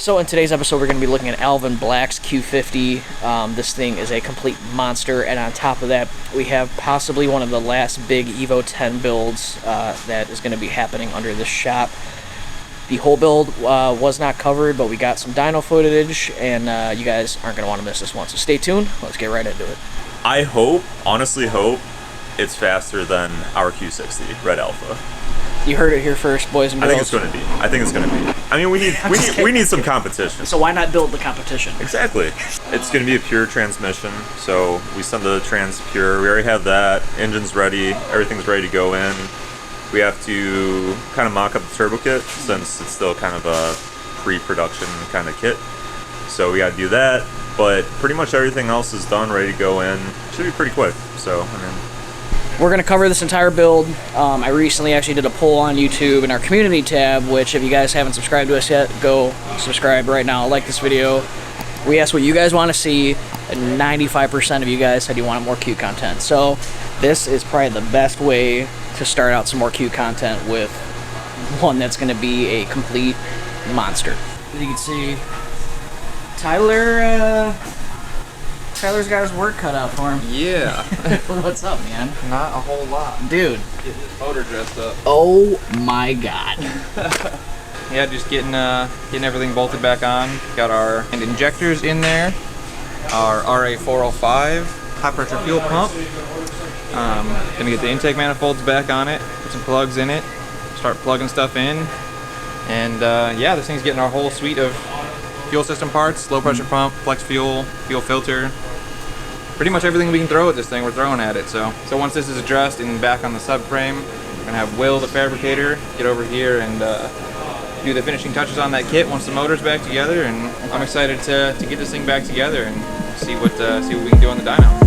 So in today's episode, we're going to be looking at Alvin Black's Q50. This thing is a complete monster, and on top of that, we have possibly one of the last big EVO 10 builds that is going to be happening under this shop. The whole build was not covered, but we got some dyno footage, and you guys aren't going to want to miss this one. So stay tuned. Let's get right into it. I hope, honestly hope, it's faster than our Q60 Red Alpha. You heard it here first, boys and girls. I think it's going to be. I think it's going to be. I mean, we need some competition. So why not build the competition? Exactly. It's going to be a pure transmission, so we send the trans pure. We already have that. Engine's ready. Everything's ready to go in. We have to kind of mock up the turbo kit since it's still kind of a pre-production kind of kit. So we got to do that. But pretty much everything else is done, ready to go in. Should be pretty quick. So I mean. We're going to cover this entire build. I recently actually did a poll on YouTube in our community tab, which if you guys haven't subscribed to us yet, go subscribe right now. Like this video. We asked what you guys want to see, and 95% of you guys said you wanted more Q content. So this is probably the best way to start out some more Q content with one that's going to be a complete monster. As you can see, Tyler's got his work cut out for him. Yeah. What's up, man? Not a whole lot. Dude. Getting his motor dressed up. Oh my god. Yeah, just getting everything bolted back on. Got our injectors in there. Our RA405 high pressure fuel pump. Gonna get the intake manifolds back on it. Put some plugs in it. Start plugging stuff in. And yeah, this thing's getting our whole suite of fuel system parts, low pressure pump, flex fuel, fuel filter. Pretty much everything we can throw at this thing, we're throwing at it. So once this is addressed and back on the subframe, we're gonna have Will, the fabricator, get over here and do the finishing touches on that kit once the motor's back together. And I'm excited to get this thing back together and see what we can do on the dyno.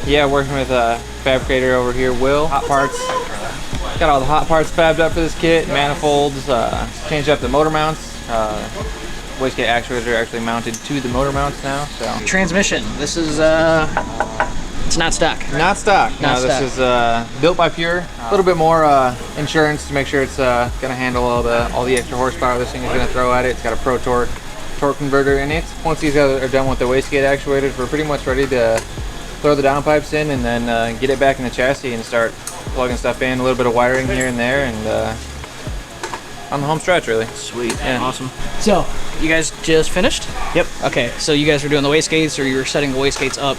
Yeah, working with a fabricator over here, Will. Hot parts. Got all the hot parts fabbed up for this kit. Manifolds, changed up the motor mounts. Wastegate actuators are actually mounted to the motor mounts now. So transmission. This is it's not stock. Not stock. No, this is built by Pure. A little bit more insurance to make sure it's gonna handle all the extra horsepower this thing is gonna throw at it. It's got a Pro Torque converter in it. Once these guys are done with the wastegate actuators, we're pretty much ready to throw the downpipes in and then get it back in the chassis and start plugging stuff in, a little bit of wiring here and there, and on the home stretch, really. Sweet. Yeah. Awesome. So, you guys just finished? Yep. Okay, so you guys are doing the wastegates, or you're setting the wastegates up.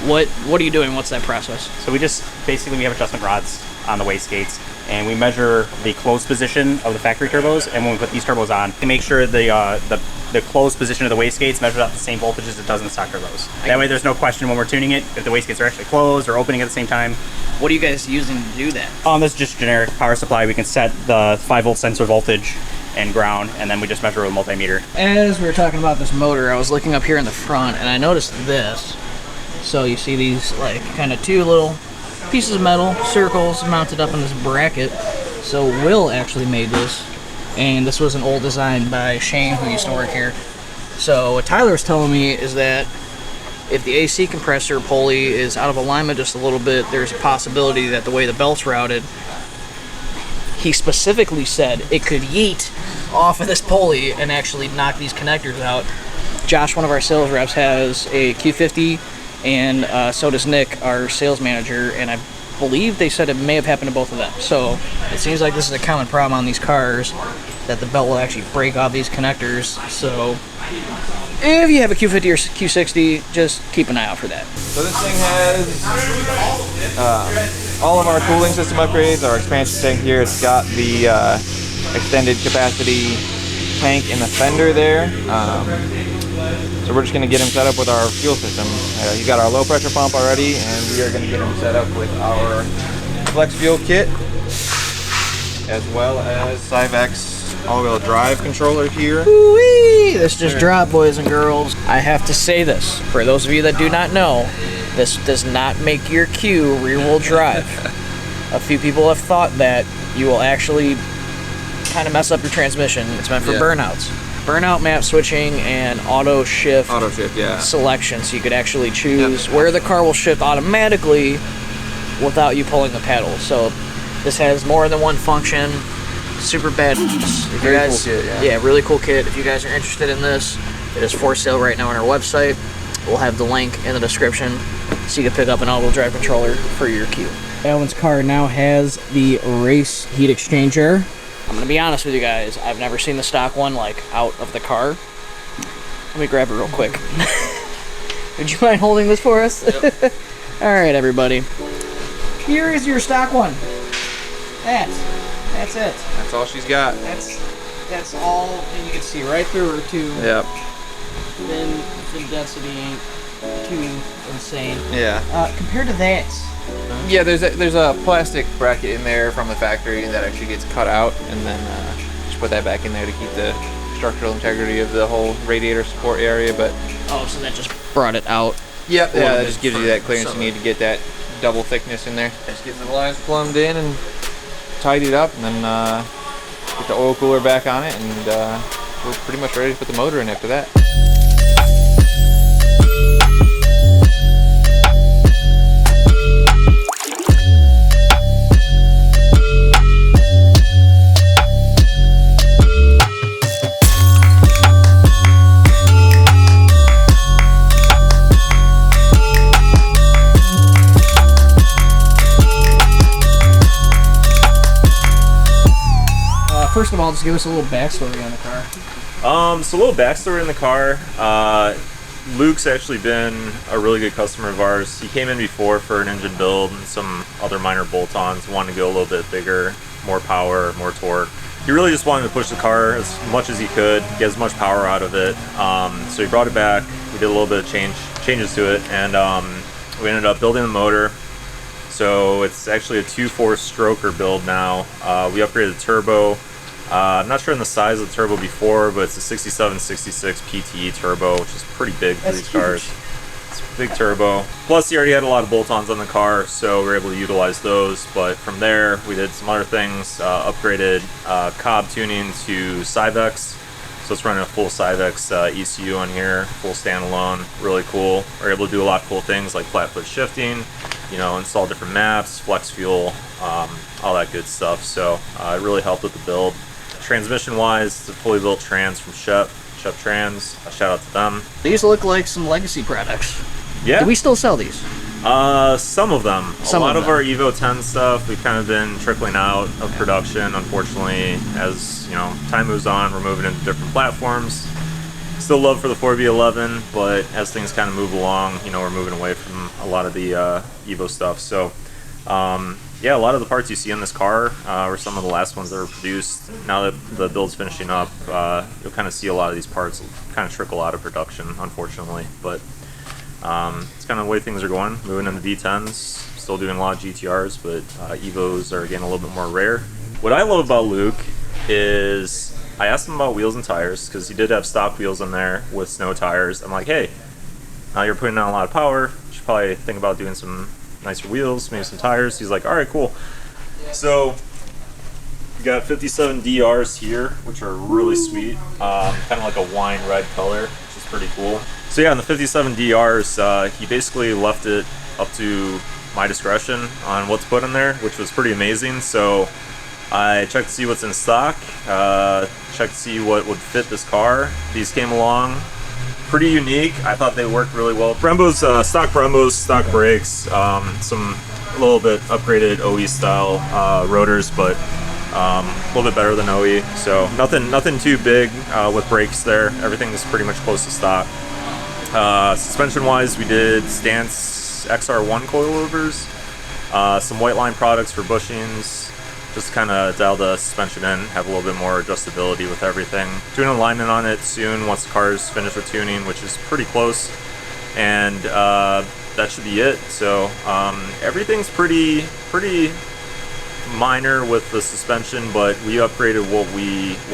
What are you doing? What's that process? So we have adjustment rods on the wastegates, and we measure the closed position of the factory turbos, and when we put these turbos on, to make sure the closed position of the wastegates measures out the same voltage as it does in the stock turbos. That way there's no question when we're tuning it if the wastegates are actually closed or opening at the same time. What are you guys using to do that? This is just generic power supply. We can set the 5-volt sensor voltage and ground, and then we just measure with a multimeter. As we were talking about this motor, I was looking up here in the front, and I noticed this. So you see these like kind of two little pieces of metal, circles mounted up in this bracket. So Will actually made this, and this was an old design by Shane, who used to work here. So what Tyler was telling me is that if the AC compressor pulley is out of alignment just a little bit, there's a possibility that the way the belt's routed, he specifically said it could yeet off of this pulley and actually knock these connectors out. Josh, one of our sales reps, has a Q50, and so does Nick, our sales manager, and I believe they said it may have happened to both of them. So it seems like this is a common problem on these cars, that the belt will actually break off these connectors. So if you have a Q50 or Q60, just keep an eye out for that. So this thing has all of our cooling system upgrades, our expansion tank here. It's got the extended capacity tank in the fender there. So we're just going to get him set up with our fuel system. He's got our low pressure pump already, and we are going to get him set up with our flex fuel kit, as well as SYVECS all-wheel drive controller here. Woo-wee! This just dropped, boys and girls. I have to say this, for those of you that do not know, this does not make your Q rear-wheel drive. A few people have thought that you will actually kind of mess up your transmission. It's meant for burnouts. Burnout map switching and auto shift selection, so you could actually choose where the car will shift automatically without you pulling the pedal. So this has more than one function. Super bad. If you guys, cool kit, really cool kit. If you guys are interested in this, it is for sale right now on our website. We'll have the link in the description so you can pick up an all-wheel drive controller for your Q. Alvin's car now has the race heat exchanger. I'm gonna be honest with you guys, I've never seen the stock one like out of the car. Let me grab it real quick. Would you mind holding this for us? Yep. Alright everybody. Here is your stock one. That's it. That's all she's got. That's all, and you can see right through her too. Yep. Then the density ain't too insane. Yeah. Compared to that. Yeah, there's a plastic bracket in there from the factory that actually gets cut out, and then just put that back in there to keep the structural integrity of the whole radiator support area. But so that just brought it out. Yep. Yeah, that just gives you that clearance you need to get that double thickness in there. Just get the lines plumbed in and tidy it up, and then get the oil cooler back on it, and we're pretty much ready to put the motor in after that. First of all, just give us a little backstory on the car. So a little backstory in the car. Luke's actually been a really good customer of ours. He came in before for an engine build and some other minor bolt-ons. Wanted to go a little bit bigger, more power, more torque. He really just wanted to push the car as much as he could, get as much power out of it. So he brought it back. We did a little bit of changes to it, and we ended up building the motor. So it's actually a 2.4 stroker build now. We upgraded the turbo. I'm not sure in the size of the turbo before, but it's a 6766 PTE turbo, which is pretty big for these cars. It's a big turbo. Plus, he already had a lot of bolt-ons on the car, so we were able to utilize those. But from there, we did some other things, upgraded cob tuning to SYVECS. So it's running a full SYVECS ECU on here, full standalone, really cool. We're able to do a lot of cool things like flat foot shifting, you know, install different maps, flex fuel, all that good stuff. So it really helped with the build. Transmission wise, it's a fully built trans from Shep Trans. Shout out to them. These look like some legacy products. Yeah. Do we still sell these? Some of them. A lot of our EVO 10 stuff, we've kind of been trickling out of production, unfortunately. As you know, time moves on, we're moving into different platforms. Still love for the 4B11, but as things kind of move along, you know, we're moving away from a lot of the EVO stuff. So, yeah, a lot of the parts you see in this car were some of the last ones that were produced. Now that the build's finishing up, you'll kind of see a lot of these parts kind of trickle out of production, unfortunately. But it's kind of the way things are going. Moving into V10s, still doing a lot of GTRs, but EVOs are getting a little bit more rare. What I love about Luke is I asked him about wheels and tires, because he did have stock wheels in there with snow tires. I'm like, hey, now you're putting on a lot of power. You should probably think about doing some nicer wheels, maybe some tires. He's like, all right, cool. So we got 57 DRs here, which are really sweet. Kind of like a wine red color, which is pretty cool. So yeah, in the 57 DRs, he basically left it up to my discretion on what to put in there, which was pretty amazing. So I checked to see what's in stock, checked to see what would fit this car. These came along. pretty unique. I thought they worked really well. Brembo's, stock Brembos, stock brakes, some a little bit upgraded OE style rotors, but a little bit better than OE. So nothing too big with brakes there. Everything's pretty much close to stock. Suspension wise, we did Stance XR1 coilovers, some white line products for bushings, just kind of dial the suspension in, have a little bit more adjustability with everything. Doing alignment on it soon once the car's finished with tuning, which is pretty close, and that should be it. So everything's pretty minor with the suspension, but we upgraded what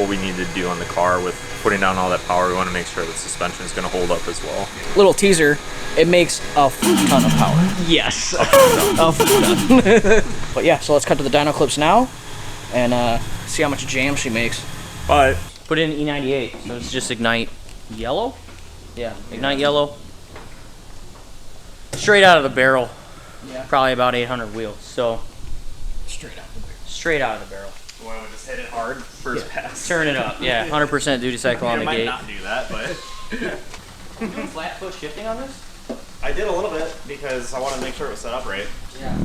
we needed to do on the car with putting down all that power. We want to make sure that suspension is going to hold up as well. Little teaser, it makes a ton of power. Yes. A ton. But yeah, so let's cut to the dyno clips now and see how much jam she makes. But Put in E98, so it's just ignite yellow? Yeah, ignite yellow. Straight out of the barrel. Yeah. Probably about 800 wheels, so. Straight out of the barrel. Straight out of the barrel. You want to just hit it hard first pass? Turn it up, yeah. 100% duty cycle on the gate. I might not do that, but. You doing flat foot shifting on this? I did a little bit because I wanted to make sure it was set up right. Yeah.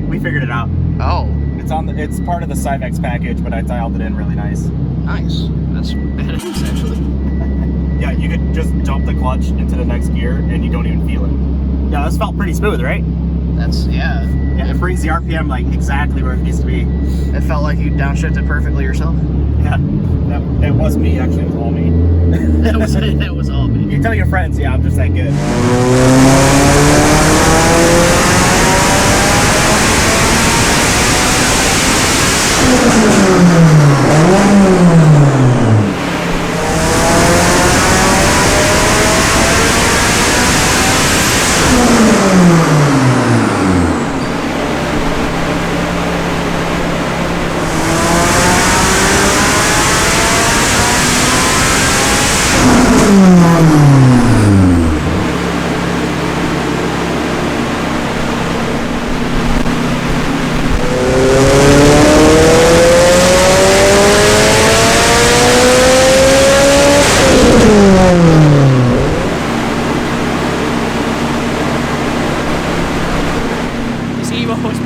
We figured it out. Oh. It's part of the SYVECS package, but I dialed it in really nice. Nice. That's badass, actually. Yeah, you could just dump the clutch into the next gear and you don't even feel it. Yeah, this felt pretty smooth, right? That's, yeah. Yeah, it brings the RPM like exactly where it needs to be. It felt like you downshifted perfectly yourself. Yeah, that was me, actually. It was all me. that was all me. You tell your friends, yeah, I'm just that good.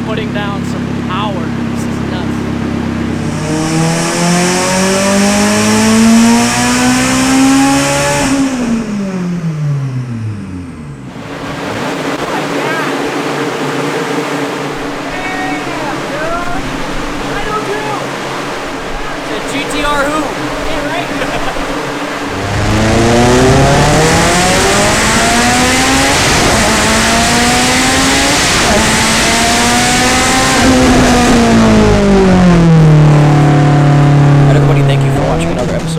Putting down some power. This is nuts. It's a GTR who? Yeah, right?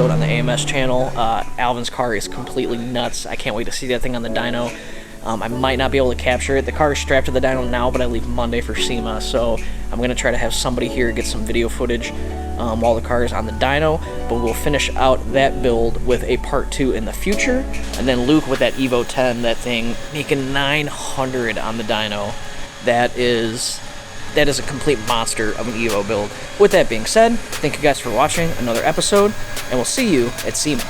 On the AMS channel. Alvin's car is completely nuts. I can't wait to see that thing on the dyno. I might not be able to capture it. The car is strapped to the dyno now, but I leave Monday for SEMA, so I'm going to try to have somebody here get some video footage while the car is on the dyno, but we'll finish out that build with a part 2 in the future, and then Luke with that EVO 10, that thing making 900 on the dyno. That is that is a complete monster of an EVO build. With that being said, thank you guys for watching another episode, and we'll see you at SEMA.